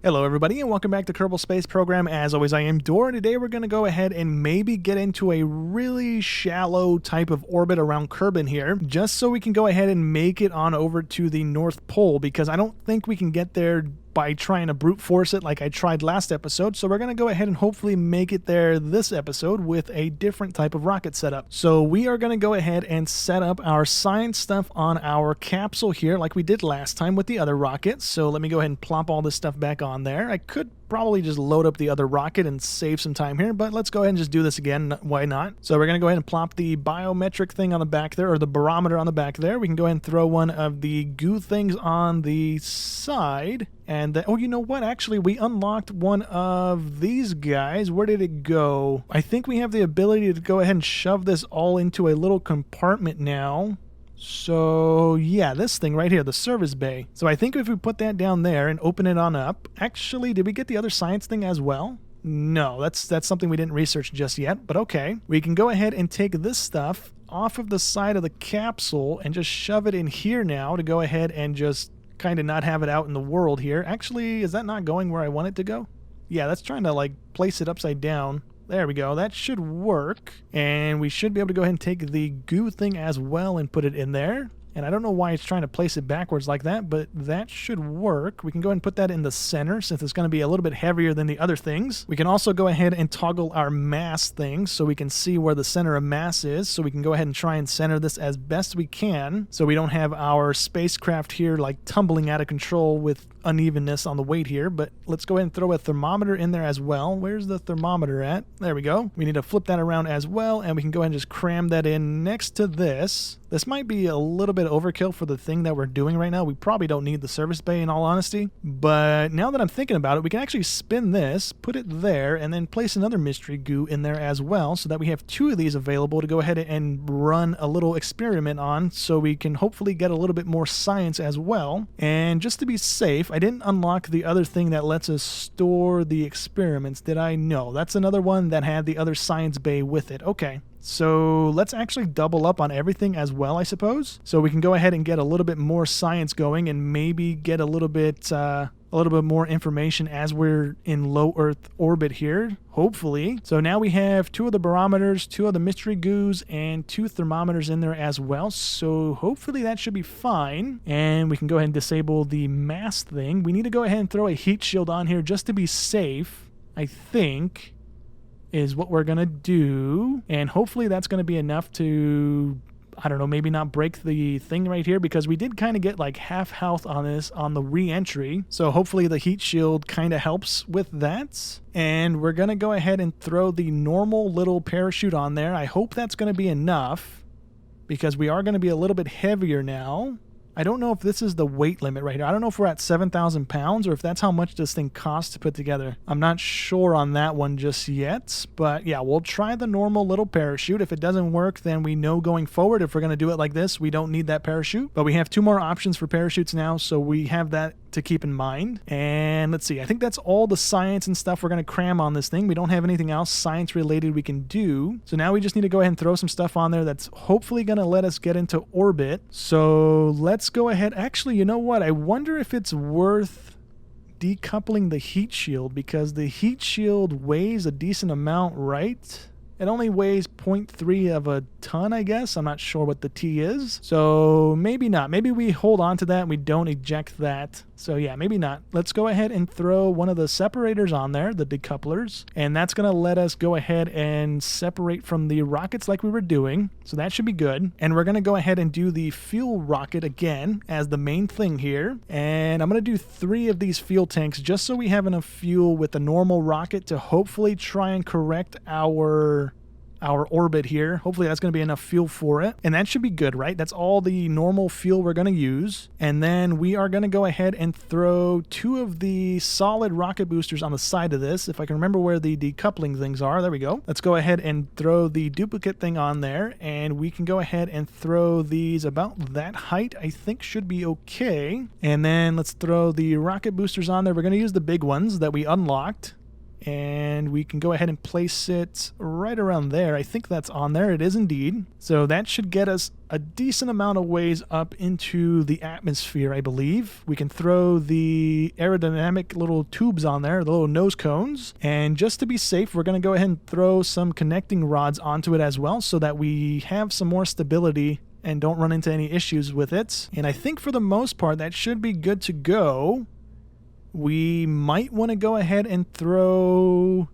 Hello everybody and welcome back to Kerbal Space Program. As always, I am Dor, and today we're going to go ahead and maybe get into a really shallow type of orbit around Kerbin here, just so we can go ahead and make it on over to the North Pole, because I don't think we can get there by trying to brute force it like I tried last episode. So we're going to go ahead and hopefully make it there this episode with a different type of rocket setup. So we are going to go ahead and set up our science stuff on our capsule here like we did last time with the other rockets. So let me go ahead and plop all this stuff back on there. I could probably just load up the other rocket and save some time here, but let's go ahead and just do this again. Why not? So we're going to go ahead and plop the biometric thing on the back there, or the barometer on the back there. We can go ahead and throw one of the goo things on the side. And oh, you know what? Actually, we unlocked one of these guys. Where did it go? I think we have the ability to go ahead and shove this all into a little compartment now. So yeah, this thing right here, the service bay. So I think if we put that down there and open it on up, actually, did we get the other science thing as well? No, that's something we didn't research just yet, but okay. We can go ahead and take this stuff off of the side of the capsule and just shove it in here now to go ahead and just kind of not have it out in the world here. Actually, is that not going where I want it to go? Yeah, that's trying to like place it upside down. There we go. That should work. And we should be able to go ahead and take the goo thing as well and put it in there. And I don't know why it's trying to place it backwards like that, but that should work. We can go ahead and put that in the center since it's going to be a little bit heavier than the other things. We can also go ahead and toggle our mass thing so we can see where the center of mass is. So we can go ahead and try and center this as best we can so we don't have our spacecraft here like tumbling out of control with unevenness on the weight here. But let's go ahead and throw a thermometer in there as well. Where's the thermometer at? There we go. We need to flip that around as well, and we can go ahead and just cram that in next to this. This might be a little bit overkill for the thing that we're doing right now. We probably don't need the service bay in all honesty. But now that I'm thinking about it, we can actually spin this, put it there, and then place another mystery goo in there as well so that we have two of these available to go ahead and run a little experiment on so we can hopefully get a little bit more science as well. And just to be safe, I didn't unlock the other thing that lets us store the experiments, did I? No, that's another one that had the other science bay with it. Okay. So let's actually double up on everything as well, I suppose. So we can go ahead and get a little bit more science going and maybe get a little bit more information as we're in low Earth orbit here, hopefully. So now we have two of the barometers, two of the mystery goos, and two thermometers in there as well. So hopefully that should be fine. And we can go ahead and disable the mass thing. We need to go ahead and throw a heat shield on here just to be safe, I think, is what we're going to do. And hopefully that's going to be enough to, I don't know, maybe not break the thing right here, because we did kind of get like half health on this on the re-entry. So hopefully the heat shield kind of helps with that. And we're going to go ahead and throw the normal little parachute on there. I hope that's going to be enough, because we are going to be a little bit heavier now. I don't know if this is the weight limit right here. I don't know if we're at 7,000 pounds or if that's how much this thing costs to put together. I'm not sure on that one just yet. But yeah, we'll try the normal little parachute. If it doesn't work, then we know going forward, if we're going to do it like this, we don't need that parachute. But we have two more options for parachutes now, so we have that to keep in mind. And let's see, I think that's all the science and stuff we're going to cram on this thing. We don't have anything else science related we can do. So now we just need to go ahead and throw some stuff on there that's hopefully going to let us get into orbit. So let's go ahead. Actually, you know what? I wonder if it's worth decoupling the heat shield, because the heat shield weighs a decent amount, right? It only weighs 0.3 of a ton, I guess. I'm not sure what the T is. So maybe not. Maybe we hold on to that and we don't eject that. So yeah, maybe not. Let's go ahead and throw one of the separators on there, the decouplers. And that's going to let us go ahead and separate from the rockets like we were doing. So that should be good. And we're going to go ahead and do the fuel rocket again as the main thing here. And I'm going to do 3 of these fuel tanks just so we have enough fuel with the normal rocket to hopefully try and correct our orbit here. Hopefully that's going to be enough fuel for it. And that should be good, right? That's all the normal fuel we're going to use. And then we are going to go ahead and throw 2 of the solid rocket boosters on the side of this. If I can remember where the decoupling things are. There we go. Let's go ahead and throw the duplicate thing on there. And we can go ahead and throw these about that height. I think should be okay. And then let's throw the rocket boosters on there. We're going to use the big ones that we unlocked. And we can go ahead and place it right around there. I think that's on there. It is indeed. So that should get us a decent amount of ways up into the atmosphere, I believe. We can throw the aerodynamic little tubes on there, the little nose cones. And just to be safe, we're going to go ahead and throw some connecting rods onto it as well so that we have some more stability and don't run into any issues with it. And I think for the most part, that should be good to go. We might want to go ahead and throw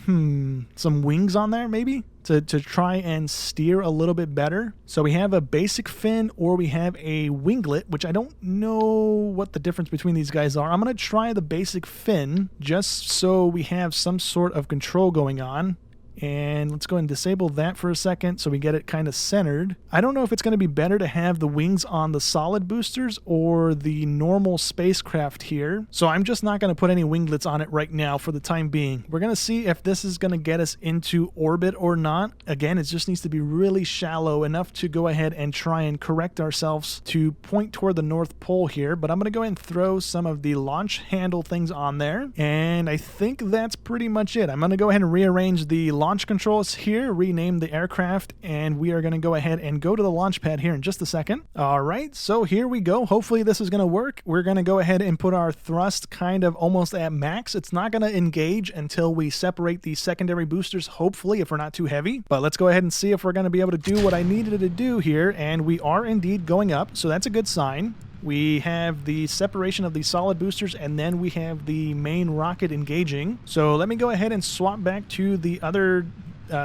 some wings on there maybe to try and steer a little bit better. So we have a basic fin or we have a winglet, which I don't know what the difference between these guys are. I'm going to try the basic fin just so we have some sort of control going on. And let's go ahead and disable that for a second so we get it kind of centered. I don't know if it's going to be better to have the wings on the solid boosters or the normal spacecraft here. So I'm just not going to put any winglets on it right now for the time being. We're going to see if this is going to get us into orbit or not. Again, it just needs to be really shallow enough to go ahead and try and correct ourselves to point toward the North Pole here. But I'm going to go ahead and throw some of the launch handle things on there. And I think that's pretty much it. I'm going to go ahead and rearrange the launch controls here, rename the aircraft, and we are going to go ahead and go to the launch pad here in just a second. All right, so here we go. Hopefully this is going to work. We're going to go ahead and put our thrust kind of almost at max. It's not going to engage until we separate the secondary boosters, hopefully, if we're not too heavy. But let's go ahead and see if we're going to be able to do what I needed to do here, and we are indeed going up, so that's a good sign. We have the separation of the solid boosters, and then we have the main rocket engaging. So let me go ahead and swap back to the other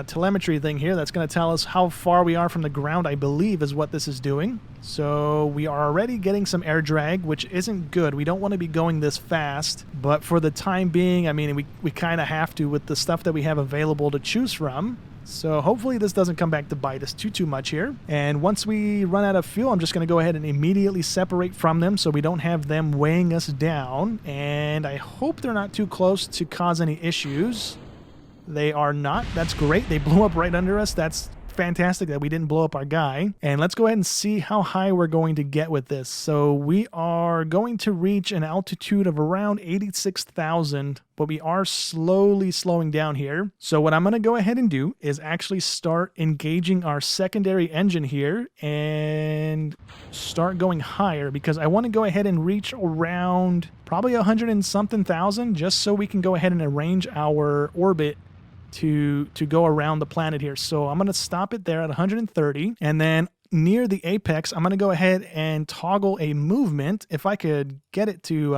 telemetry thing here. That's going to tell us how far we are from the ground, I believe, is what this is doing. So we are already getting some air drag, which isn't good. We don't want to be going this fast, but for the time being, I mean, we kind of have to with the stuff that we have available to choose from. So hopefully this doesn't come back to bite us too much here. And once we run out of fuel, I'm just going to go ahead and immediately separate from them so we don't have them weighing us down. And I hope they're not too close to cause any issues. They are not. That's great. They blew up right under us. That's fantastic that we didn't blow up our guy. And let's go ahead and see how high we're going to get with this. So we are going to reach an altitude of around 86,000, but we are slowly slowing down here. So what I'm going to go ahead and do is actually start engaging our secondary engine here and start going higher because I want to go ahead and reach around probably 100 and something thousand just so we can go ahead and arrange our orbit to go around the planet here. So I'm going to stop it there at 130, and then near the apex I'm going to go ahead and toggle a movement if I could get it to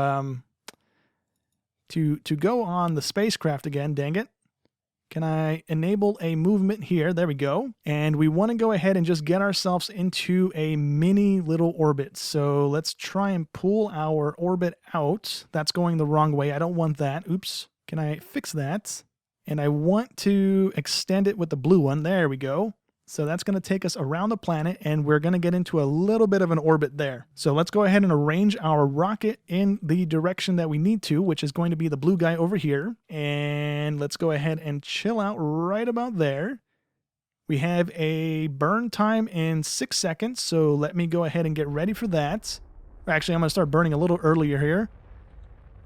go on the spacecraft again. Dang it. Can I enable a movement here? There we go. And we want to go ahead and just get ourselves into a mini little orbit. So let's try and pull our orbit out. That's going the wrong way. I don't want that. Oops. Can I fix that? And I want to extend it with the blue one. There we go. So that's going to take us around the planet, and we're going to get into a little bit of an orbit there. So let's go ahead and arrange our rocket in the direction that we need to, which is going to be the blue guy over here. And let's go ahead and chill out right about there. We have a burn time in 6 seconds, so let me go ahead and get ready for that. Actually, I'm going to start burning a little earlier here.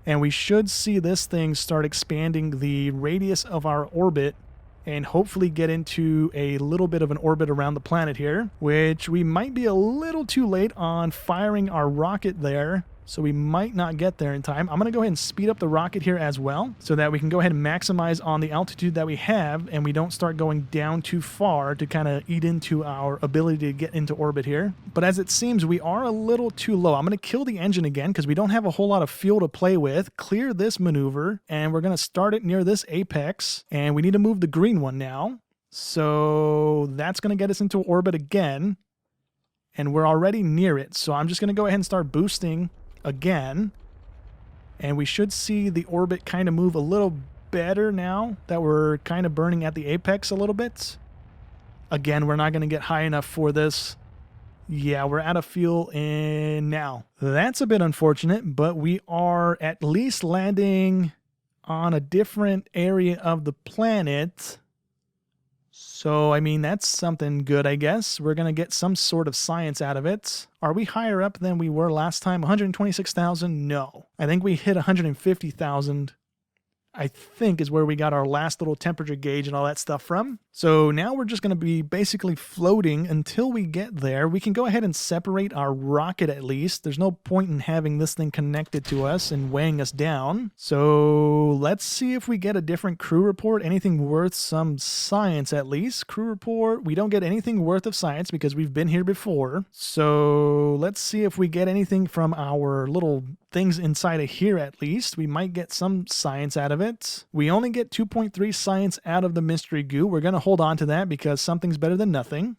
And we should see this thing start expanding the radius of our orbit and hopefully get into a little bit of an orbit around the planet here, which we might be a little too late on firing our rocket there. So we might not get there in time. I'm going to go ahead and speed up the rocket here as well so that we can go ahead and maximize on the altitude that we have and we don't start going down too far to kind of eat into our ability to get into orbit here. But as it seems, we are a little too low. I'm going to kill the engine again because we don't have a whole lot of fuel to play with. Clear this maneuver, and we're going to start it near this apex, and we need to move the green one now. So that's going to get us into orbit again, and we're already near it. So I'm just going to go ahead and start boosting again, and we should see the orbit kind of move a little better now that we're kind of burning at the apex a little bit. Again, we're not going to get high enough for this. Yeah, we're out of fuel in now. That's a bit unfortunate, but we are at least landing on a different area of the planet. So, I mean, that's something good, I guess. We're going to get some sort of science out of it. Are we higher up than we were last time? 126,000? No. I think we hit 150,000 I think is where we got our last little temperature gauge and all that stuff from. So now we're just going to be basically floating until we get there. We can go ahead and separate our rocket at least. There's no point in having this thing connected to us and weighing us down. So let's see if we get a different crew report, anything worth some science at least. Crew report, we don't get anything worth of science because we've been here before. So let's see if we get anything from our little things inside of here at least. We might get some science out of it. We only get 2.3 science out of the mystery goo. We're going to hold on to that because something's better than nothing.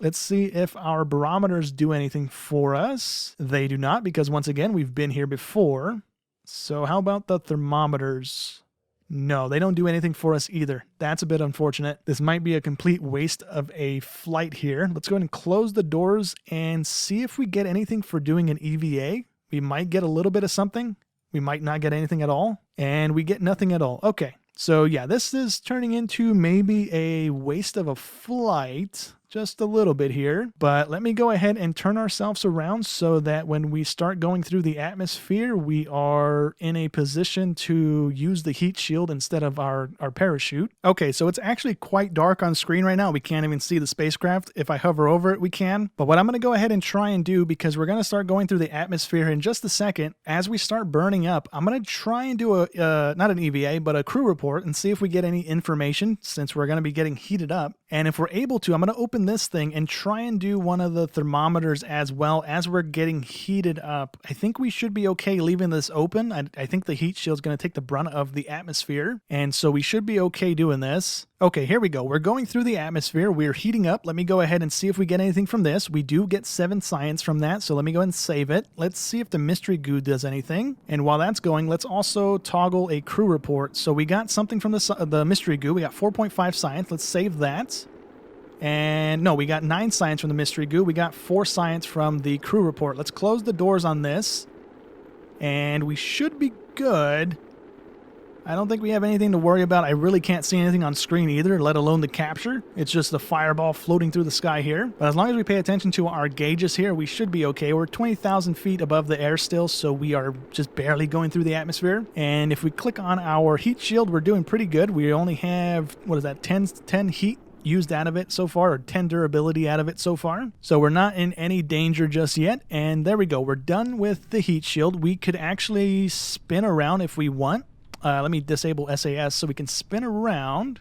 Let's see if our barometers do anything for us. They do not because once again, we've been here before. So how about the thermometers? No, they don't do anything for us either. That's a bit unfortunate. This might be a complete waste of a flight here. Let's go ahead and close the doors and see if we get anything for doing an EVA. We might get a little bit of something. We might not get anything at all. And we get nothing at all. Okay. So yeah, this is turning into maybe a waste of a flight. Just a little bit here, but let me go ahead and turn ourselves around so that when we start going through the atmosphere, we are in a position to use the heat shield instead of our parachute. Okay, so it's actually quite dark on screen right now. We can't even see the spacecraft. If I hover over it, we can. But what I'm going to go ahead and try and do, because we're going to start going through the atmosphere in just a second, as we start burning up, I'm going to try and do not an EVA, but a crew report and see if we get any information since we're going to be getting heated up. And if we're able to, I'm going to open this thing and try and do one of the thermometers as well as we're getting heated up. I think we should be okay leaving this open. I think the heat shield is going to take the brunt of the atmosphere, and so we should be okay doing this. Okay, here we go. We're going through the atmosphere. We're heating up. Let me go ahead and see if we get anything from this. We do get 7 science from that, so let me go ahead and save it. Let's see if the mystery goo does anything. And while that's going, let's also toggle a crew report. So we got something from the mystery goo. We got 4.5 science. Let's save that. And no, we got 9 science from the mystery goo. We got 4 science from the crew report. Let's close the doors on this. And we should be good. I don't think we have anything to worry about. I really can't see anything on screen either, let alone the capture. It's just the fireball floating through the sky here. But as long as we pay attention to our gauges here, we should be okay. We're 20,000 feet above the air still, so we are just barely going through the atmosphere. And if we click on our heat shield, we're doing pretty good. We only have, 10 heat used out of it so far, or 10 durability out of it so far. So we're not in any danger just yet. And there we go. We're done with the heat shield. We could actually spin around if we want. Let me disable SAS so we can spin around.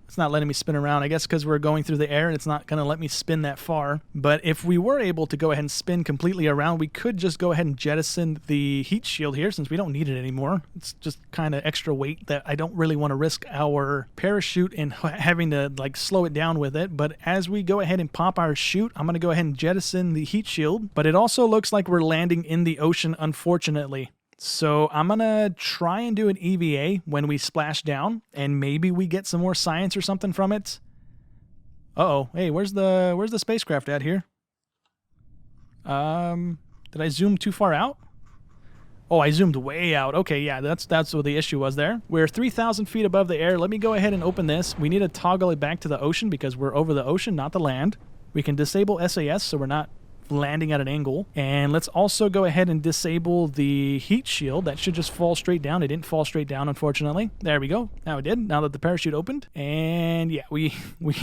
It's not letting me spin around, I guess because we're going through the air and it's not going to let me spin that far. But if we were able to go ahead and spin completely around, we could just go ahead and jettison the heat shield here since we don't need it anymore. It's just kind of extra weight that I don't really want to risk our parachute and having to like slow it down with it. But as we go ahead and pop our chute, I'm going to go ahead and jettison the heat shield. But it also looks like we're landing in the ocean, unfortunately. So I'm going to try and do an EVA when we splash down, and maybe we get some more science or something from it. Uh-oh. Hey, where's the spacecraft at here? Did I zoom too far out? Oh, I zoomed way out. Okay, yeah, that's what the issue was there. We're 3,000 feet above the air. Let me go ahead and open this. We need to toggle it back to the ocean because we're over the ocean, not the land. We can disable SAS so we're not landing at an angle. And let's also go ahead and disable the heat shield. That should just fall straight down. It didn't fall straight down, unfortunately. There we go. Now it did, now that the parachute opened. And yeah, we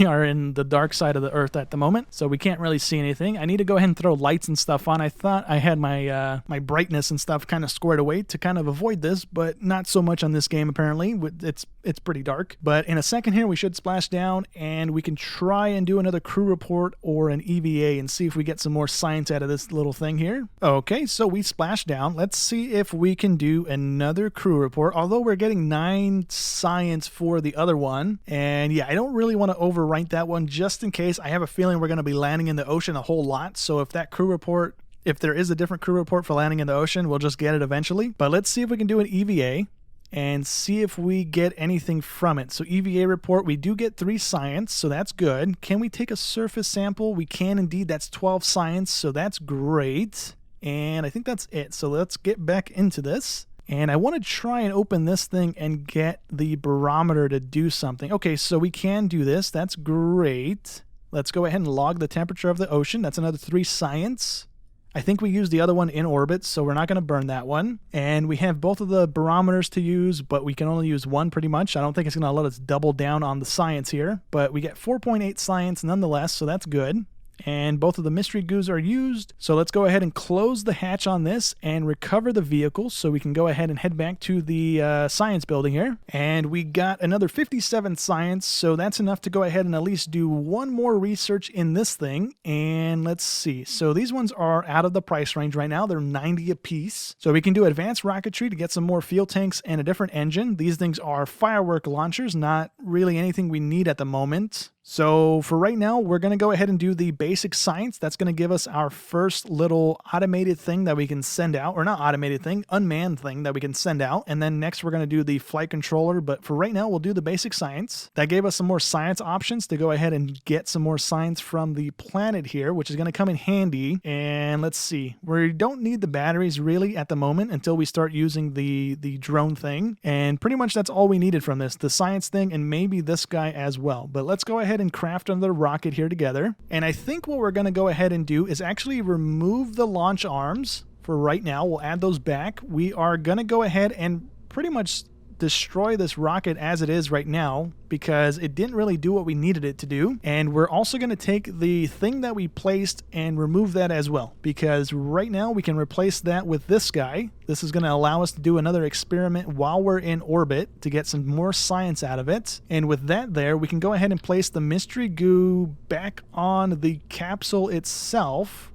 are in the dark side of the earth at the moment, so we can't really see anything. I need to go ahead and throw lights and stuff on. I thought I had my my brightness and stuff kind of squared away to kind of avoid this, but not so much on this game apparently. It's pretty dark. But in a second here, we should splash down and we can try and do another crew report or an EVA and see if we get some more science out of this little thing here. Okay, so we splashed down. Let's see if we can do another crew report, although we're getting 9 science for the other one. And yeah, I don't really want to overwrite that one just in case. I have a feeling we're going to be landing in the ocean a whole lot, so if that crew report, if there is a different crew report for landing in the ocean, we'll just get it eventually. But let's see if we can do an EVA and see if we get anything from it. So EVA report, we do get 3 science, so that's good. Can we take a surface sample? We can indeed. That's 12 science, so that's great. And I think that's it. So let's get back into this. And I want to try and open this thing and get the barometer to do something. Okay, so we can do this. That's great. Let's go ahead and log the temperature of the ocean. That's another 3 science. I think we used the other one in orbit, so we're not going to burn that one. And we have both of the barometers to use, but we can only use one pretty much. I don't think it's going to let us double down on the science here, but we get 4.8 science nonetheless, so that's good. And both of the mystery goos are used. So let's go ahead and close the hatch on this and recover the vehicle so we can go ahead and head back to the science building here. And we got another 57 science, so that's enough to go ahead and at least do one more research in this thing. And let's see. So these ones are out of the price range right now. They're 90 a piece. So we can do advanced rocketry to get some more fuel tanks and a different engine. These things are firework launchers, not really anything we need at the moment. So for right now, we're going to go ahead and do the basic science. That's going to give us our first little automated thing that we can send out, or not automated thing, unmanned thing that we can send out. And then next we're going to do the flight controller. But for right now, we'll do the basic science. That gave us some more science options to go ahead and get some more science from the planet here, which is going to come in handy. And let's see, we don't need the batteries really at the moment until we start using the drone thing. And pretty much that's all we needed from this, the science thing and maybe this guy as well. But let's go ahead and craft another rocket here together. And I think what we're going to go ahead and do is actually remove the launch arms for right now. We'll add those back. We are going to go ahead and pretty much destroy this rocket as it is right now because it didn't really do what we needed it to do. And we're also going to take the thing that we placed and remove that as well, because right now we can replace that with this guy. This is going to allow us to do another experiment while we're in orbit to get some more science out of it. And with that there, we can go ahead and place the mystery goo back on the capsule itself.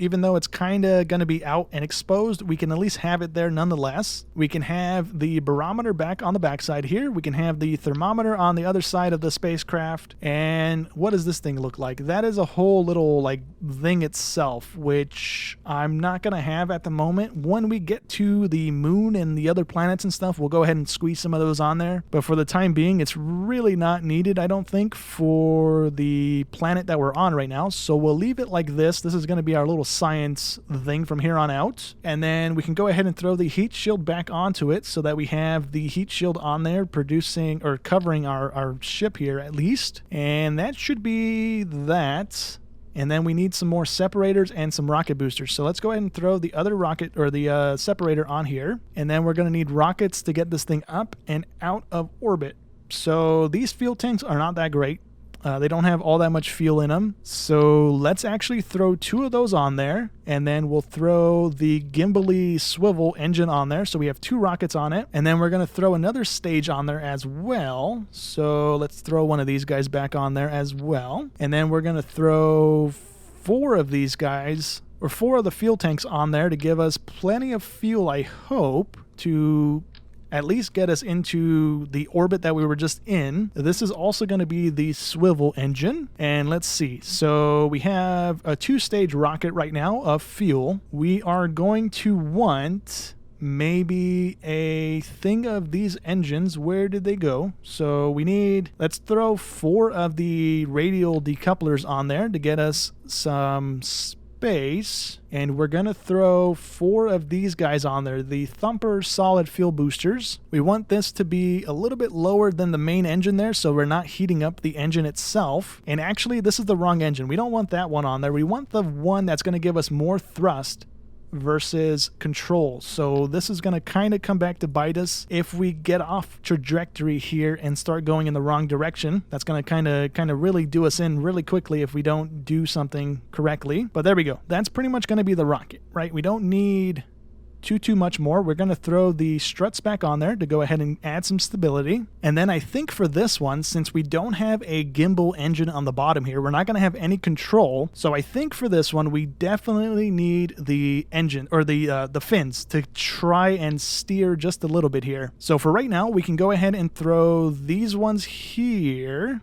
Even though it's kind of going to be out and exposed, we can at least have it there nonetheless. We can have the barometer back on the backside here. We can have the thermometer on the other side of the spacecraft. And what does this thing look like? That is a whole little like thing itself, which I'm not going to have at the moment. When we get to the moon and the other planets and stuff, we'll go ahead and squeeze some of those on there. But for the time being, it's really not needed, I don't think, for the planet that we're on right now. So we'll leave it like this. This is going to be our little science thing from here on out. And then we can go ahead and throw the heat shield back onto it so that we have the heat shield on there producing or covering our ship here at least. And that should be that. And then we need some more separators and some rocket boosters. So let's go ahead and throw the other rocket or the separator on here. And then we're going to need rockets to get this thing up and out of orbit. So these fuel tanks are not that great. They don't have all that much fuel in them. So let's actually throw 2 of those on there. And then we'll throw the gimbally swivel engine on there. So we have 2 rockets on it. And then we're going to throw another stage on there as well. So let's throw one of these guys back on there as well. And then we're going to throw 4 of these guys, or 4 of the fuel tanks on there to give us plenty of fuel, I hope, to at least get us into the orbit that we were just in. This is also going to be the swivel engine. And let's see. So we have a 2-stage rocket right now of fuel. We are going to want maybe a thing of these engines. Where did they go? So we need, let's throw 4 of the radial decouplers on there to get us some space, and we're gonna throw 4 of these guys on there, the Thumper solid fuel boosters. We want this to be a little bit lower than the main engine there, so we're not heating up the engine itself. And actually, this is the wrong engine. We don't want that one on there. We want the one that's going to give us more thrust versus control. So this is going to kind of come back to bite us if we get off trajectory here and start going in the wrong direction. That's going to kind of really do us in really quickly if we don't do something correctly. But there we go. That's pretty much going to be the rocket, right? We don't need too much more. We're going to throw the struts back on there to go ahead and add some stability. And then I think for this one, since we don't have a gimbal engine on the bottom here, we're not going to have any control. So I think for this one, we definitely need the engine or the fins to try and steer just a little bit here. So for right now, we can go ahead and throw these ones here.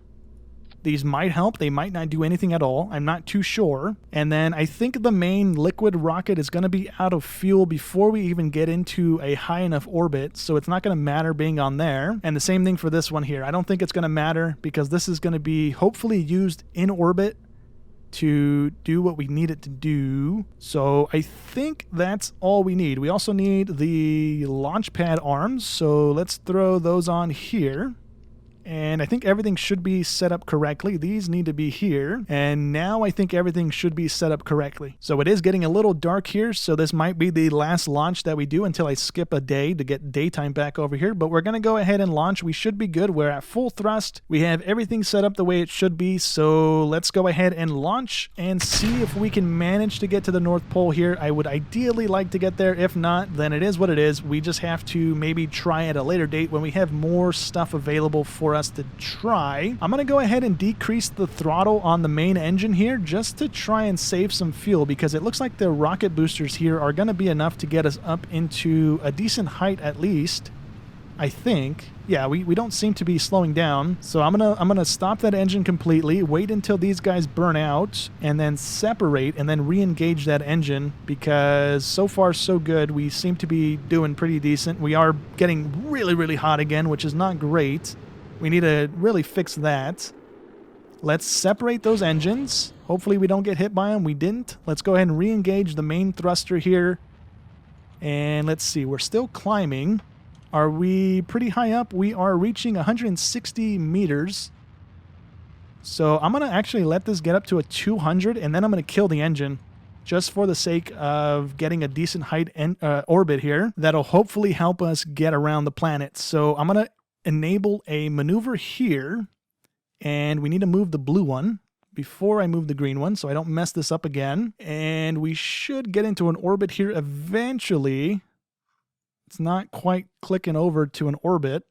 These might help. They might not do anything at all. I'm not too sure. And then I think the main liquid rocket is going to be out of fuel before we even get into a high enough orbit. So it's not going to matter being on there. And the same thing for this one here. I don't think it's going to matter because this is going to be hopefully used in orbit to do what we need it to do. So I think that's all we need. We also need the launch pad arms. So let's throw those on here. And I think everything should be set up correctly. These need to be here. And now I think everything should be set up correctly. So it is getting a little dark here. So this might be the last launch that we do until I skip a day to get daytime back over here. But we're going to go ahead and launch. We should be good. We're at full thrust. We have everything set up the way it should be. So let's go ahead and launch and see if we can manage to get to the North Pole here. I would ideally like to get there. If not, then it is what it is. We just have to maybe try at a later date when we have more stuff available for us to try. I'm going to go ahead and decrease the throttle on the main engine here just to try and save some fuel, because it looks like the rocket boosters here are going to be enough to get us up into a decent height at least, I think. Yeah, we don't seem to be slowing down. So I'm gonna stop that engine completely, wait until these guys burn out, and then separate and then re-engage that engine, because so far so good. We seem to be doing pretty decent. We are getting really, really hot again, which is not great. We need to really fix that. Let's separate those engines. Hopefully we don't get hit by them. We didn't. Let's go ahead and re-engage the main thruster here. And let's see, we're still climbing. Are we pretty high up? We are reaching 160 meters. So I'm going to actually let this get up to a 200, and then I'm going to kill the engine just for the sake of getting a decent height orbit here. That'll hopefully help us get around the planet. So I'm going to enable a maneuver here, and we need to move the blue one before I move the green one so I don't mess this up again. And we should get into an orbit here eventually. It's not quite clicking over to an orbit.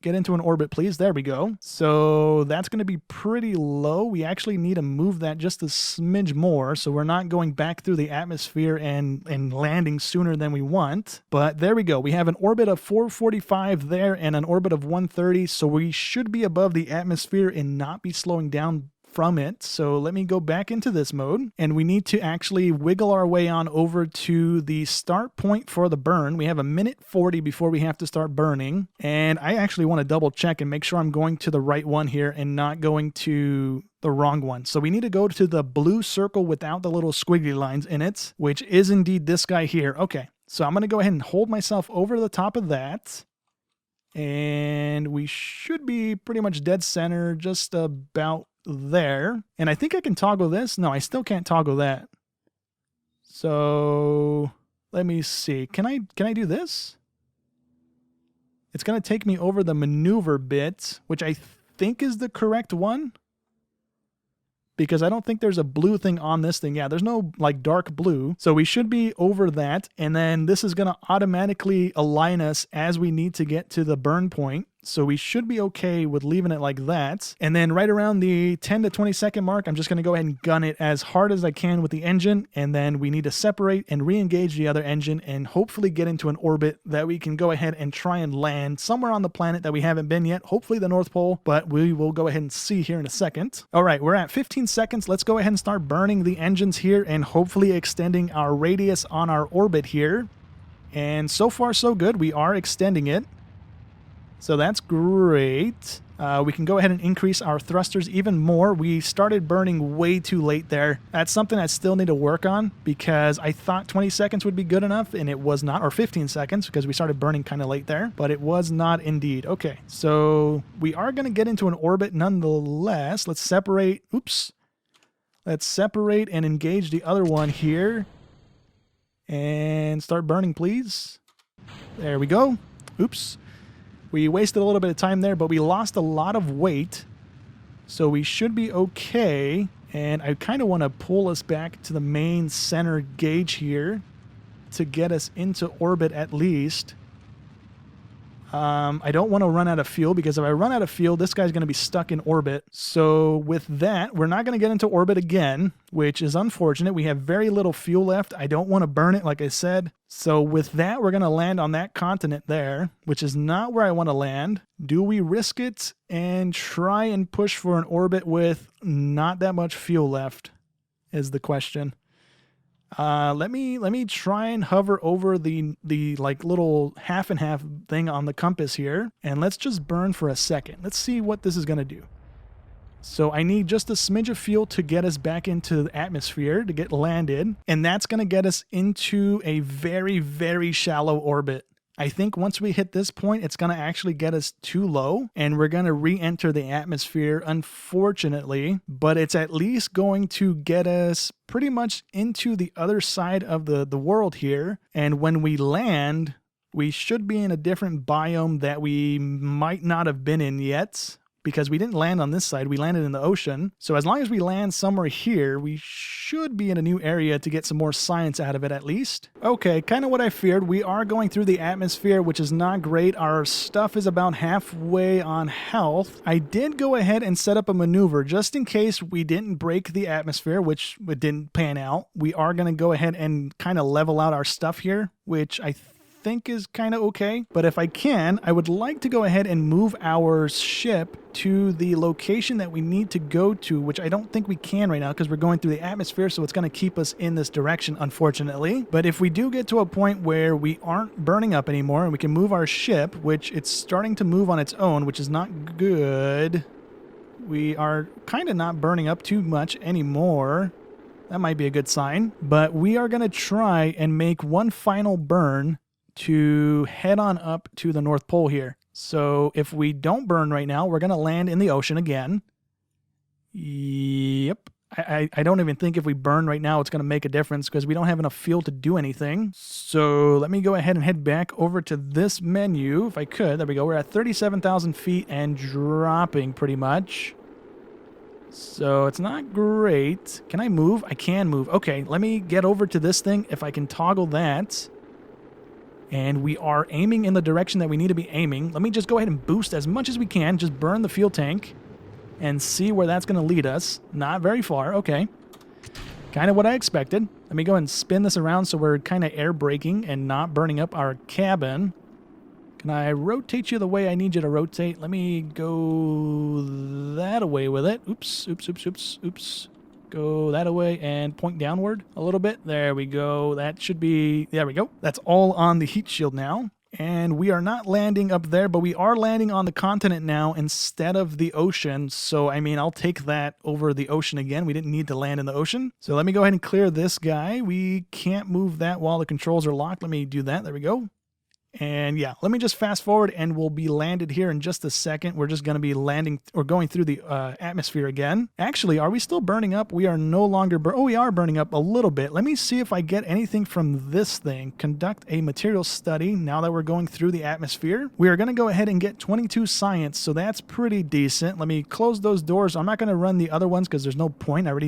Get into an orbit, please. There we go. So that's going to be pretty low. We actually need to move that just a smidge more, so we're not going back through the atmosphere and landing sooner than we want. But there we go. We have an orbit of 445 there and an orbit of 130, so we should be above the atmosphere and not be slowing down from it. So let me go back into this mode, and we need to actually wiggle our way on over to the start point for the burn. We have a minute 40 before we have to start burning, and I actually want to double check and make sure I'm going to the right one here and not going to the wrong one. So we need to go to the blue circle without the little squiggly lines in it, which is indeed this guy here. Okay, so I'm going to go ahead and hold myself over the top of that, and we should be pretty much dead center, just about there. And I think I can toggle this. No, I still can't toggle that. So let me see. Can I do this? It's going to take me over the maneuver bit, which I think is the correct one, because I don't think there's a blue thing on this thing. Yeah, there's no like dark blue. So we should be over that. And then this is going to automatically align us as we need to get to the burn point. So we should be okay with leaving it like that. And then right around the 10 to 20 second mark, I'm just going to go ahead and gun it as hard as I can with the engine. And then we need to separate and re-engage the other engine and hopefully get into an orbit that we can go ahead and try and land somewhere on the planet that we haven't been yet. Hopefully the North Pole, but we will go ahead and see here in a second. All right, we're at 15 seconds. Let's go ahead and start burning the engines here and hopefully extending our radius on our orbit here. And so far so good. We are extending it. So that's great. We can go ahead and increase our thrusters even more. We started burning way too late there. That's something I still need to work on, because I thought 20 seconds would be good enough, and it was not, or 15 seconds, because we started burning kind of late there, but it was not indeed. Okay, so we are going to get into an orbit nonetheless. Let's separate. Oops. Let's separate and engage the other one here. And start burning, please. There we go. Oops. We wasted a little bit of time there, but we lost a lot of weight. So we should be okay. And I kind of want to pull us back to the main center gauge here to get us into orbit at least. I don't want to run out of fuel, because if I run out of fuel, this guy's going to be stuck in orbit. So with that, we're not going to get into orbit again, which is unfortunate. We have very little fuel left. I don't want to burn it, like I said. So with that, we're going to land on that continent there, which is not where I want to land. Do we risk it and try and push for an orbit with not that much fuel left is the question. Let me try and hover over the like little half and half thing on the compass here, and let's just burn for a second. Let's see what this is going to do. So I need just a smidge of fuel to get us back into the atmosphere to get landed, and that's going to get us into a very, very shallow orbit. I think once we hit this point, it's going to actually get us too low, and we're going to re-enter the atmosphere, unfortunately, but it's at least going to get us pretty much into the other side of the world here, and when we land, we should be in a different biome that we might not have been in yet, because we didn't land on this side, we landed in the ocean. So as long as we land somewhere here, we should be in a new area to get some more science out of it at least. Okay, kind of what I feared. We are going through the atmosphere, which is not great. Our stuff is about halfway on health. I did go ahead and set up a maneuver just in case we didn't break the atmosphere, which it didn't pan out. We are going to go ahead and kind of level out our stuff here, which I think is kind of okay, but if I can, I would like to go ahead and move our ship to the location that we need to go to, which I don't think we can right now because we're going through the atmosphere, so it's going to keep us in this direction, unfortunately. But if we do get to a point where we aren't burning up anymore and we can move our ship, which it's starting to move on its own, which is not good. We are kind of not burning up too much anymore. That might be a good sign, but we are going to try and make one final burn to head on up to the North Pole here. So if we don't burn right now, we're going to land in the ocean again. Yep. I don't even think if we burn right now, it's going to make a difference because we don't have enough fuel to do anything. So let me go ahead and head back over to this menu if I could. There we go. We're at 37,000 feet and dropping pretty much. So it's not great. Can I move? I can move. Okay, let me get over to this thing if I can toggle that. And we are aiming in the direction that we need to be aiming. Let me just go ahead and boost as much as we can. Just burn the fuel tank and see where that's going to lead us. Not very far. Okay. Kind of what I expected. Let me go ahead and spin this around so we're kind of air braking and not burning up our cabin. Can I rotate you the way I need you to rotate? Let me go that way with it. Oops, oops, oops, oops, oops. Go that away and point downward a little bit. There we go. That should be, there we go. That's all on the heat shield now. And we are not landing up there, but we are landing on the continent now instead of the ocean. So, I mean, I'll take that over the ocean again. We didn't need to land in the ocean. So let me go ahead and clear this guy. We can't move that while the controls are locked. Let me do that. There we go. And yeah, let me just fast forward and we'll be landed here in just a second. We're just going to be landing or going through the atmosphere again. Actually, are we still burning up? We are no longer, oh, we are burning up a little bit. Let me see if I get anything from this thing. Conduct a material study now that we're going through the atmosphere. We are going to go ahead and get 22 science, so that's pretty decent. Let me close those doors. I'm not going to run the other ones because there's no point. I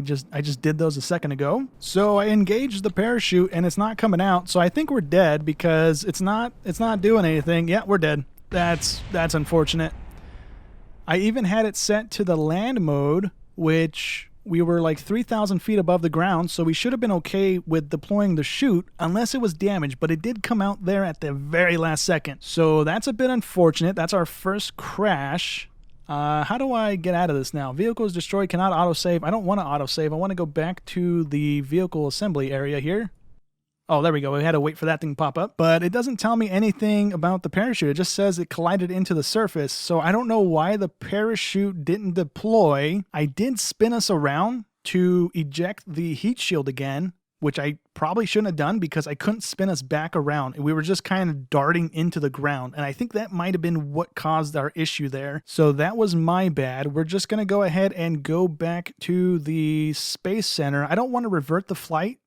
just did those a second ago. So I engaged the parachute and it's not coming out. So I think we're dead because it's not doing anything. Yeah, we're dead. That's unfortunate. I even had it set to the land mode, which we were like 3,000 feet above the ground, so we should have been okay with deploying the chute unless it was damaged, but it did come out there at the very last second. So that's a bit unfortunate. That's our first crash. How do I get out of this now? Vehicle is destroyed, cannot autosave. I don't want to autosave. I want to go back to the vehicle assembly area here. Oh, there we go. We had to wait for that thing to pop up. But it doesn't tell me anything about the parachute. It just says it collided into the surface. So I don't know why the parachute didn't deploy. I did spin us around to eject the heat shield again, which I probably shouldn't have done because I couldn't spin us back around. We were just kind of darting into the ground. And I think that might have been what caused our issue there. So that was my bad. We're just going to go ahead and go back to the Space Center. I don't want to revert the flight,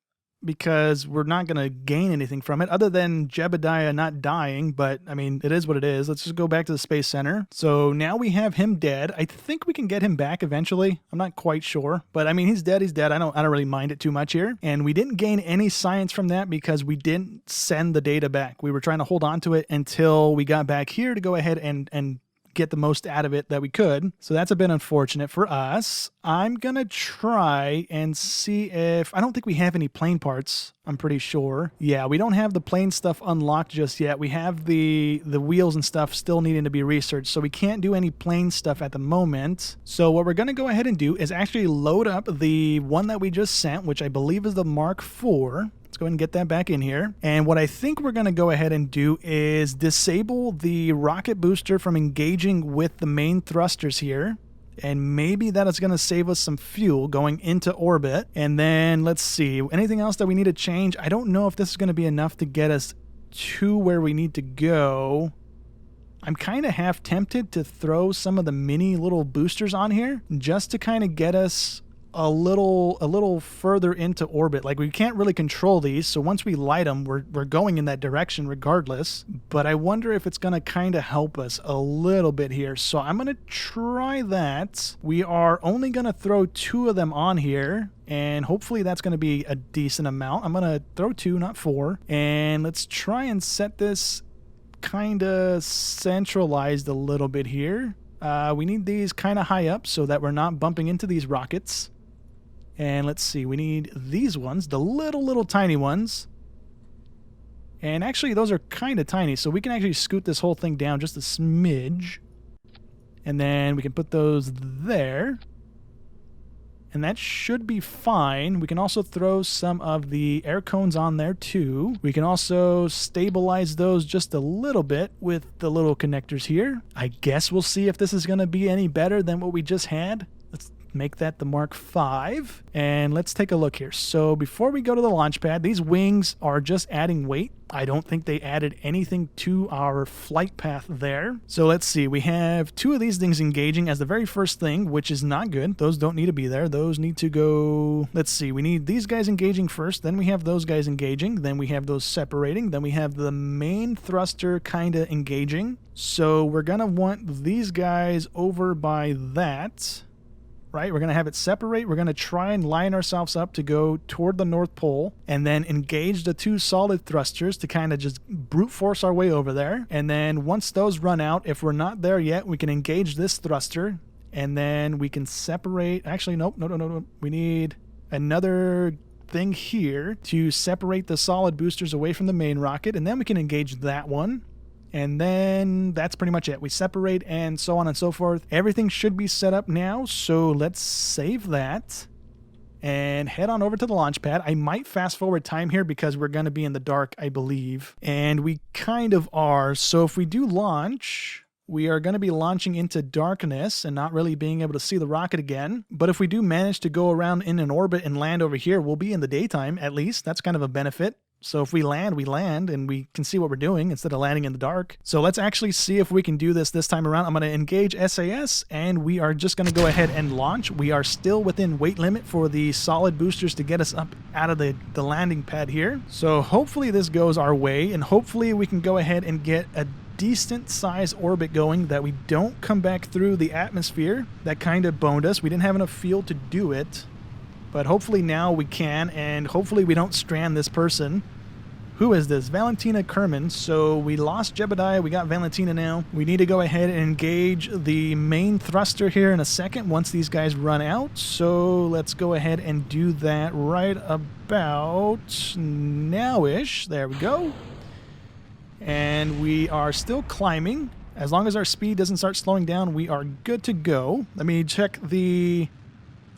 because we're not going to gain anything from it other than Jebediah not dying, but I mean, it is what it is. Let's just go back to the Space Center. So now we have him dead. I think we can get him back eventually. I'm not quite sure, but I mean, he's dead. He's dead. I don't really mind it too much here. And we didn't gain any science from that because we didn't send the data back. We were trying to hold on to it until we got back here to go ahead and get the most out of it that we could. So that's a bit unfortunate for us. I'm gonna try and see if, I don't think we have any plane parts, I'm pretty sure. Yeah, we don't have the plane stuff unlocked just yet. We have the wheels and stuff still needing to be researched, so we can't do any plane stuff at the moment. So what we're gonna go ahead and do is actually load up the one that we just sent, which I believe is the Mark IV. Let's go ahead and get that back in here. And what I think we're going to go ahead and do is disable the rocket booster from engaging with the main thrusters here. And maybe that is going to save us some fuel going into orbit. And then let's see, anything else that we need to change? I don't know if this is going to be enough to get us to where we need to go, I'm kind of half tempted to throw some of the mini little boosters on here just to kind of get us a little further into orbit. Like, we can't really control these, so once we light them, we're going in that direction regardless. But I wonder if it's going to kind of help us a little bit here. So I'm going to try that. We are only going to throw 2 of them on here, and hopefully that's going to be a decent amount. I'm going to throw 2, not 4. And let's try and set this kind of centralized a little bit here. We need these kind of high up so that we're not bumping into these rockets. And let's see, we need these ones, the little tiny ones. And actually, those are kind of tiny, so we can actually scoot this whole thing down just a smidge. And then we can put those there. And that should be fine. We can also throw some of the air cones on there too. We can also stabilize those just a little bit with the little connectors here. I guess we'll see if this is going to be any better than what we just had. Let's make that the Mark V. And let's take a look here. So before we go to the launch pad, these wings are just adding weight. I don't think they added anything to our flight path there. So let's see. We have 2 of these things engaging as the very first thing, which is not good. Those don't need to be there. Those need to go... Let's see. We need these guys engaging first. Then we have those guys engaging. Then we have those separating. Then we have the main thruster kind of engaging. So we're going to want these guys over by that. Right, we're going to have it separate. We're going to try and line ourselves up to go toward the North Pole and then engage the 2 solid thrusters to kind of just brute force our way over there. And then once those run out, if we're not there yet, we can engage this thruster and then we can separate. Actually, nope, no. We need another thing here to separate the solid boosters away from the main rocket, and then we can engage that one. And then that's pretty much it. We separate and so on and so forth. Everything should be set up now, so let's save that and head on over to the launch pad. I might fast forward time here because we're going to be in the dark, I believe. And we kind of are. So if we do launch, we are going to be launching into darkness and not really being able to see the rocket again. But if we do manage to go around in an orbit and land over here, we'll be in the daytime at least. That's kind of a benefit. So if we land, and we can see what we're doing instead of landing in the dark. So let's actually see if we can do this time around. I'm going to engage SAS, and we are just going to go ahead and launch. We are still within weight limit for the solid boosters to get us up out of the landing pad here. So hopefully this goes our way, and hopefully we can go ahead and get a decent size orbit going that we don't come back through the atmosphere. That kind of boned us. We didn't have enough fuel to do it. But hopefully now we can, and hopefully we don't strand this person. Who is this? Valentina Kerbin. So we lost Jebediah. We got Valentina now. We need to go ahead and engage the main thruster here in a second once these guys run out. So let's go ahead and do that right about now-ish. There we go. And we are still climbing. As long as our speed doesn't start slowing down, we are good to go. Let me check the...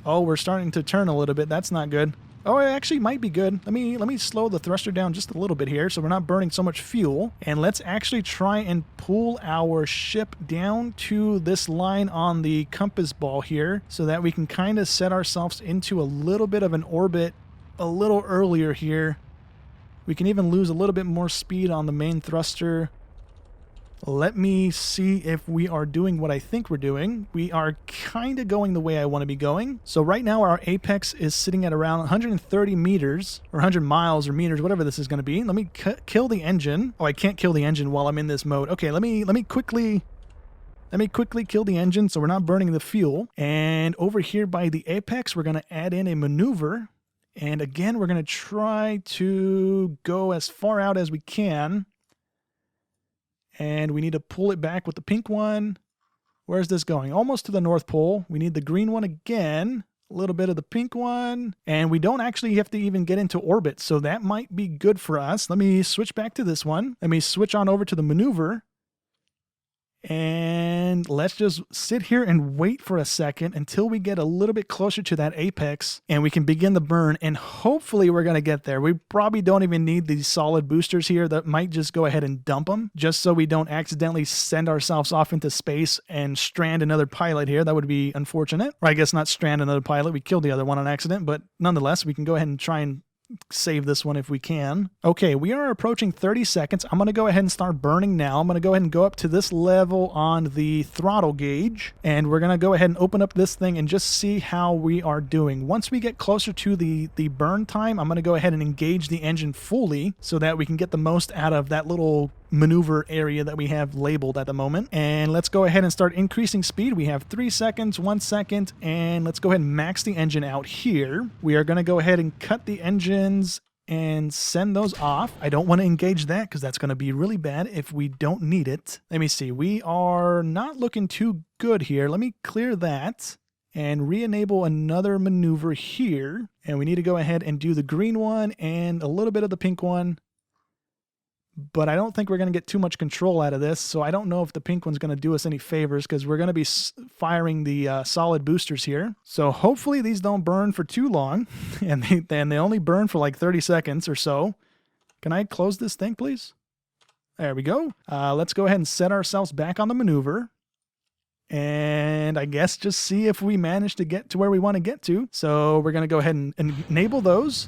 Oh, we're starting to turn a little bit. That's not good. Oh, it actually might be good. Let me slow the thruster down just a little bit here so we're not burning so much fuel. And let's actually try and pull our ship down to this line on the compass ball here so that we can kind of set ourselves into a little bit of an orbit a little earlier here. We can even lose a little bit more speed on the main thruster. Let me see if we are doing what I think we're doing. We are kind of going the way I want to be going. So right now our apex is sitting at around 130 meters or 100 miles or meters, whatever this is going to be. Let me kill the engine. Oh, I can't kill the engine while I'm in this mode. Okay, let me quickly kill the engine so we're not burning the fuel. And over here by the apex, we're going to add in a maneuver. And again, we're going to try to go as far out as we can. And we need to pull it back with the pink one. Where's this going? Almost to the North Pole. We need the green one again. A little bit of the pink one. And we don't actually have to even get into orbit. So that might be good for us. Let me switch back to this one. Let me switch on over to the maneuver. And let's just sit here and wait for a second until we get a little bit closer to that apex and we can begin the burn, and hopefully we're going to get there. We probably don't even need these solid boosters here. That might just go ahead and dump them just so we don't accidentally send ourselves off into space and strand another pilot here. That would be unfortunate. Or I guess not strand another pilot. We killed the other one on accident, but nonetheless, we can go ahead and try and save this one if we can. Okay, we are approaching 30 seconds. I'm going to go ahead and start burning now. I'm going to go ahead and go up to this level on the throttle gauge, and we're going to go ahead and open up this thing and just see how we are doing. Once we get closer to the burn time, I'm going to go ahead and engage the engine fully so that we can get the most out of that little maneuver area that we have labeled at the moment. And let's go ahead and start increasing speed. We have 3 seconds, 1 second, and let's go ahead and max the engine out here. We are going to go ahead and cut the engines and send those off. I don't want to engage that because that's going to be really bad if we don't need it. Let me see. We are not looking too good here. Let me clear that and re-enable another maneuver here. And we need to go ahead and do the green one and a little bit of the pink one. But I don't think we're going to get too much control out of this, so I don't know if the pink one's going to do us any favors because we're going to be firing the solid boosters here. So hopefully these don't burn for too long, and they only burn for like 30 seconds or so. Can I close this thing, please? There we go. Let's go ahead and set ourselves back on the maneuver. And I guess just see if we manage to get to where we want to get to. So we're going to go ahead and enable those.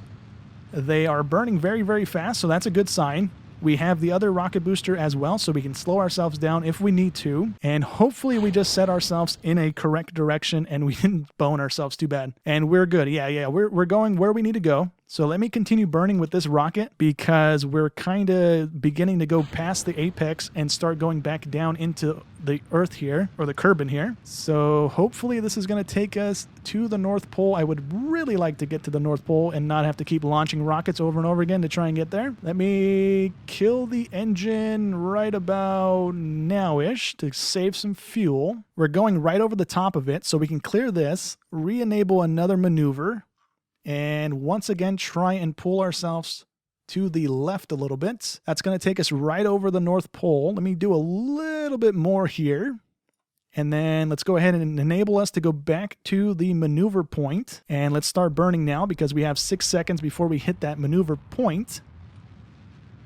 They are burning very, very fast, so that's a good sign. We have the other rocket booster as well, so we can slow ourselves down if we need to. And hopefully we just set ourselves in a correct direction and we didn't bone ourselves too bad. And we're good. Yeah, we're going where we need to go. So let me continue burning with this rocket because we're kind of beginning to go past the apex and start going back down into the Earth here, or the Kerbin here. So hopefully this is going to take us to the North Pole. I would really like to get to the North Pole and not have to keep launching rockets over and over again to try and get there. Let me kill the engine right about now-ish to save some fuel. We're going right over the top of it, so we can clear this, re-enable another maneuver, and once again try and pull ourselves to the left a little bit. That's going to take us right over the North Pole. Let me do a little bit more here. And then let's go ahead and enable us to go back to the maneuver point. And let's start burning now because we have 6 seconds before we hit that maneuver point.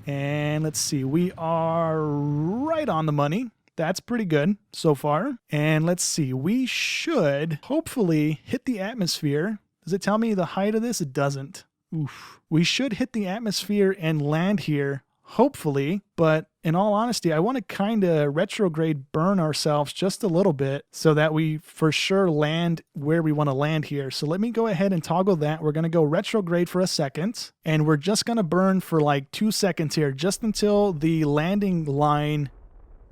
And let's see, we are right on the money. That's pretty good so far. And let's see, we should hopefully hit the atmosphere. Does it tell me the height of this? It doesn't. Oof. We should hit the atmosphere and land here, hopefully. But in all honesty, I want to kind of retrograde burn ourselves just a little bit so that we for sure land where we want to land here. So let me go ahead and toggle that. We're going to go retrograde for a second. And we're just going to burn for like 2 seconds here, just until the landing line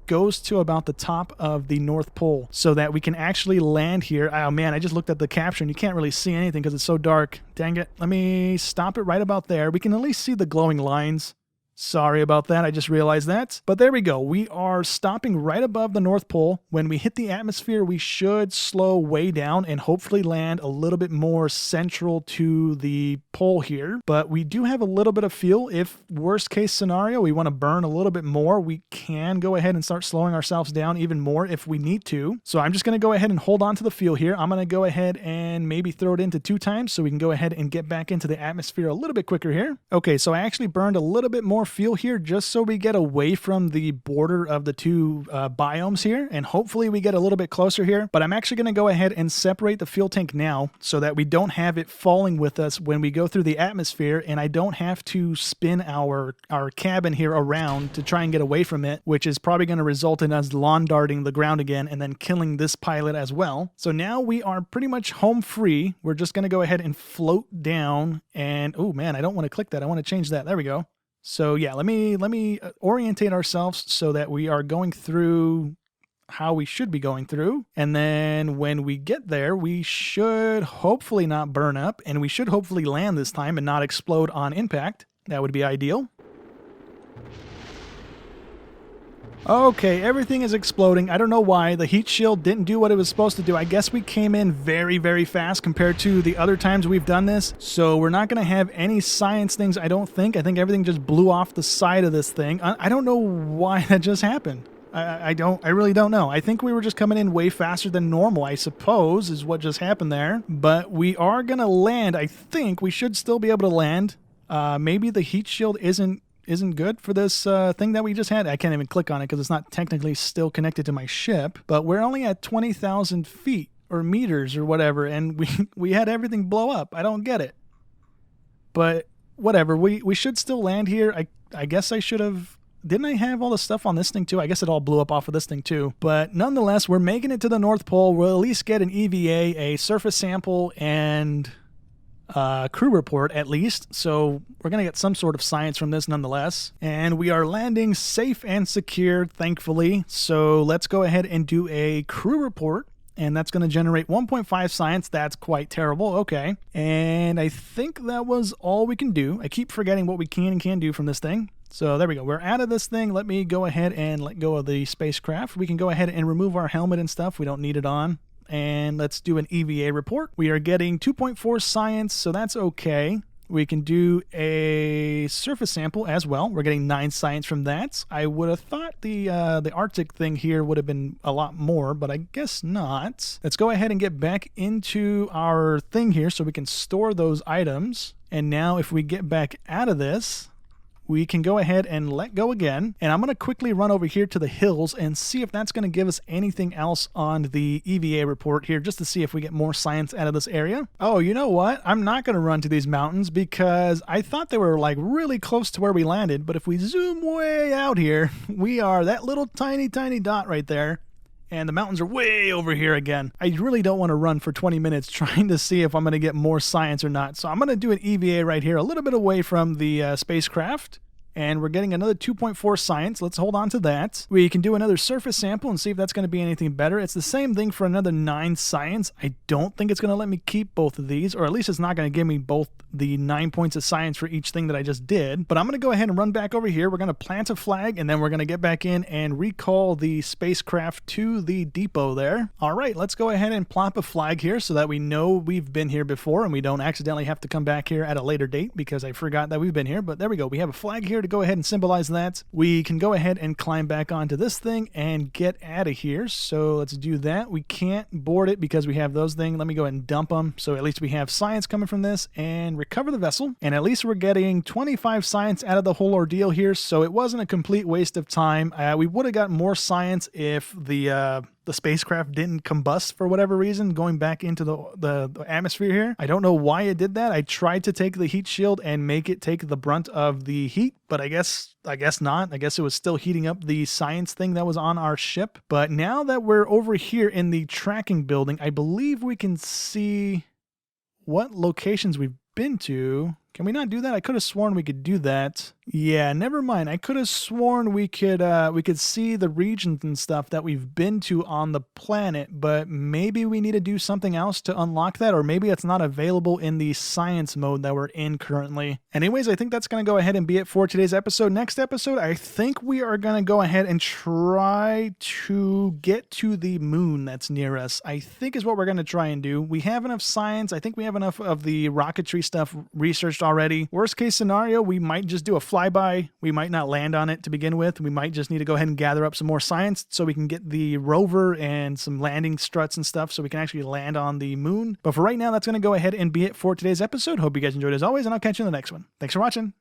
goes to about the top of the North Pole so that we can actually land here. Oh man, I just looked at the capture and you can't really see anything because it's so dark. Dang it. Let me stop it right about there. We can at least see the glowing lines. Sorry about that, I just realized that. But there we go. We are stopping right above the North Pole. When we hit the atmosphere, we should slow way down and hopefully land a little bit more central to the pole here. But we do have a little bit of fuel. If worst case scenario, we want to burn a little bit more, we can go ahead and start slowing ourselves down even more if we need to. So I'm just going to go ahead and hold on to the fuel here. I'm going to go ahead and maybe throw it into 2 times so we can go ahead and get back into the atmosphere a little bit quicker here. Okay, so I actually burned a little bit more fuel here just so we get away from the border of the 2 biomes here, and hopefully we get a little bit closer here. But I'm actually going to go ahead and separate the fuel tank now so that we don't have it falling with us when we go through the atmosphere, and I don't have to spin our cabin here around to try and get away from it, which is probably going to result in us lawn darting the ground again and then killing this pilot as well. So now we are pretty much home free. We're just going to go ahead and float down, and oh man, I don't want to click that. I want to change that. There we go. So yeah, let me orientate ourselves so that we are going through how we should be going through. And then when we get there, we should hopefully not burn up, and we should hopefully land this time and not explode on impact. That would be ideal. Okay, everything is exploding. I don't know why. The heat shield didn't do what it was supposed to do. I guess we came in very, very fast compared to the other times we've done this. So we're not going to have any science things, I don't think. I think everything just blew off the side of this thing. I don't know why that just happened. I really don't know. I think we were just coming in way faster than normal, I suppose, is what just happened there. But we are going to land. I think we should still be able to land. Maybe the heat shield isn't good for this thing that we just had. I can't even click on it because it's not technically still connected to my ship, but we're only at 20,000 feet or meters or whatever, and we had everything blow up. I don't get it. But whatever. We should still land here. I guess I should have... Didn't I have all the stuff on this thing too? I guess it all blew up off of this thing too. But nonetheless, we're making it to the North Pole. We'll at least get an EVA, a surface sample, and a crew report at least. So we're going to get some sort of science from this nonetheless. And we are landing safe and secure, thankfully. So let's go ahead and do a crew report. And that's going to generate 1.5 science. That's quite terrible. Okay. And I think that was all we can do. I keep forgetting what we can and can't do from this thing. So there we go. We're out of this thing. Let me go ahead and let go of the spacecraft. We can go ahead and remove our helmet and stuff. We don't need it on. And let's do an EVA report. We are getting 2.4 science, so that's okay. We can do a surface sample as well. We're getting 9 science from that. I would have thought the Arctic thing here would have been a lot more, but I guess not. Let's go ahead and get back into our thing here so we can store those items. And now if we get back out of this, we can go ahead and let go again. And I'm going to quickly run over here to the hills and see if that's going to give us anything else on the EVA report here, just to see if we get more science out of this area. Oh, you know what? I'm not going to run to these mountains because I thought they were like really close to where we landed. But if we zoom way out here, we are that little tiny dot right there. And the mountains are way over here again. I really don't want to run for 20 minutes trying to see if I'm going to get more science or not. So I'm going to do an EVA right here, a little bit away from the spacecraft. And we're getting another 2.4 science. Let's hold on to that. We can do another surface sample and see if that's going to be anything better. It's the same thing for another 9 science. I don't think it's going to let me keep both of these, or at least it's not going to give me both the 9 points of science for each thing that I just did. But I'm going to go ahead and run back over here. We're going to plant a flag, and then we're going to get back in and recall the spacecraft to the depot there. All right, let's go ahead and plop a flag here so that we know we've been here before and we don't accidentally have to come back here at a later date because I forgot that we've been here. But there we go. We have a flag here to go ahead and symbolize that. We can go ahead and climb back onto this thing and get out of here. So let's do that. We can't board it because we have those things. Let me go ahead and dump them. So at least we have science coming from this and recover the vessel. And at least we're getting 25 science out of the whole ordeal here. So it wasn't a complete waste of time. We would have got more science if the spacecraft didn't combust for whatever reason, going back into the atmosphere here. I don't know why it did that. I tried to take the heat shield and make it take the brunt of the heat, but I guess not. I guess it was still heating up the science thing that was on our ship. But now that we're over here in the tracking building, I believe we can see what locations we've been to. Can we not do that? I could have sworn we could do that. Yeah, never mind. I could have sworn we could see the regions and stuff that we've been to on the planet, but maybe we need to do something else to unlock that, or maybe it's not available in the science mode that we're in currently. Anyways, I think that's going to go ahead and be it for today's episode. Next episode, I think we are going to go ahead and try to get to the moon that's near us. I think is what we're going to try and do. We have enough science. I think we have enough of the rocketry stuff researched already. Worst case scenario, we might just do a flyby. We might not land on it to begin with. We might just need to go ahead and gather up some more science so we can get the rover and some landing struts and stuff so we can actually land on the moon. But for right now, that's going to go ahead and be it for today's episode. Hope you guys enjoyed as always, and I'll catch you in the next one. Thanks for watching.